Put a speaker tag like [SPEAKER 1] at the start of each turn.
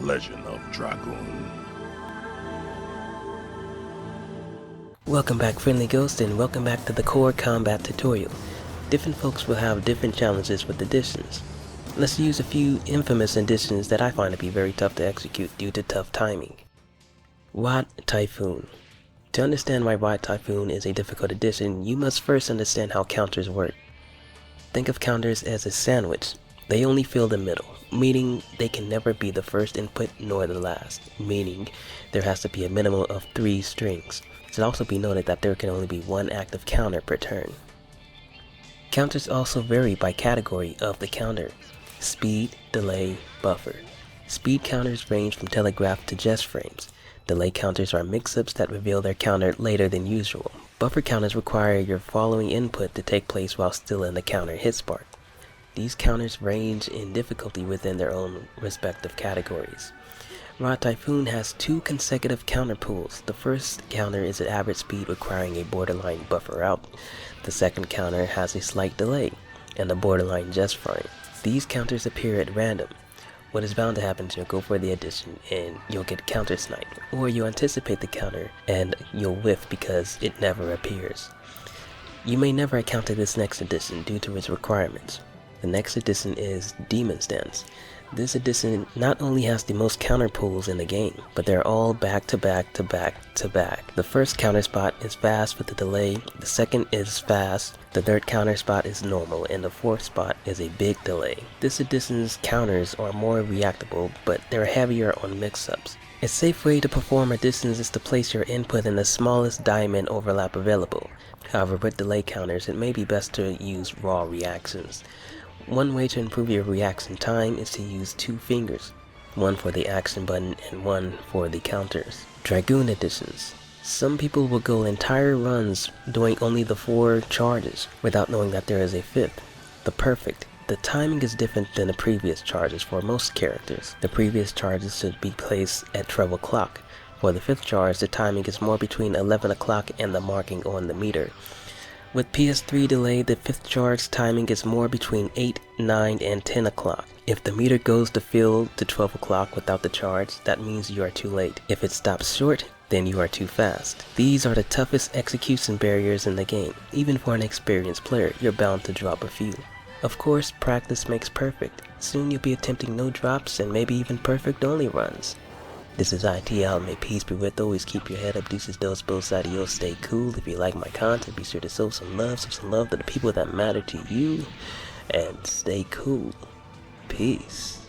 [SPEAKER 1] Legend of Dragoon.
[SPEAKER 2] Welcome back, friendly ghost, and welcome back to the core combat tutorial. Different folks will have different challenges with additions. Let's use a few infamous additions that I find to be very tough to execute due to tough timing. Watt Typhoon. To understand why Watt Typhoon is a difficult addition, you must first understand how counters work. Think of counters as a sandwich. They only fill the middle, meaning they can never be the first input nor the last, meaning there has to be a minimum of 3 strings. It should also be noted that there can only be one active counter per turn. Counters also vary by category of the counter: speed, delay, buffer. Speed counters range from telegraph to just frames. Delay counters are mix-ups that reveal their counter later than usual. Buffer counters require your following input to take place while still in the counter hit spark. These counters range in difficulty within their own respective categories. Raw Typhoon has 2 consecutive counter pools. The first counter is at average speed requiring a borderline buffer out. The second counter has a slight delay and a borderline just frame. These counters appear at random. What is bound to happen is you'll go for the addition and you'll get counter sniped, or you anticipate the counter and you'll whiff because it never appears. You may never encounter this next addition due to its requirements. The next addition is Demon's Dance. This addition not only has the most counter pools in the game, but they're all back to back to back to back. The first counter spot is fast with a delay, the second is fast, the third counter spot is normal, and the fourth spot is a big delay. This addition's counters are more reactable, but they're heavier on mix-ups. A safe way to perform additions is to place your input in the smallest diamond overlap available. However, with delay counters, it may be best to use raw reactions. One way to improve your reaction time is to use 2 fingers, one for the action button and one for the counters. Dragoon additions. Some people will go entire runs doing only the 4 charges without knowing that there is a 5th, the perfect. The timing is different than the previous charges for most characters. The previous charges should be placed at 12 o'clock. For the 5th charge, the timing is more between 11 o'clock and the marking on the meter. With PS3 delay, the 5th charge timing is more between 8, 9, and 10 o'clock. If the meter goes to fill to 12 o'clock without the charge, that means you are too late. If it stops short, then you are too fast. These are the toughest execution barriers in the game. Even for an experienced player, you're bound to drop a few. Of course, practice makes perfect. Soon you'll be attempting no drops and maybe even perfect only runs. This is ITOwl. May peace be with. Always keep your head up. Deuces, dos, both adios. Stay cool. If you like my content, be sure to show some love to the people that matter to you. And stay cool. Peace.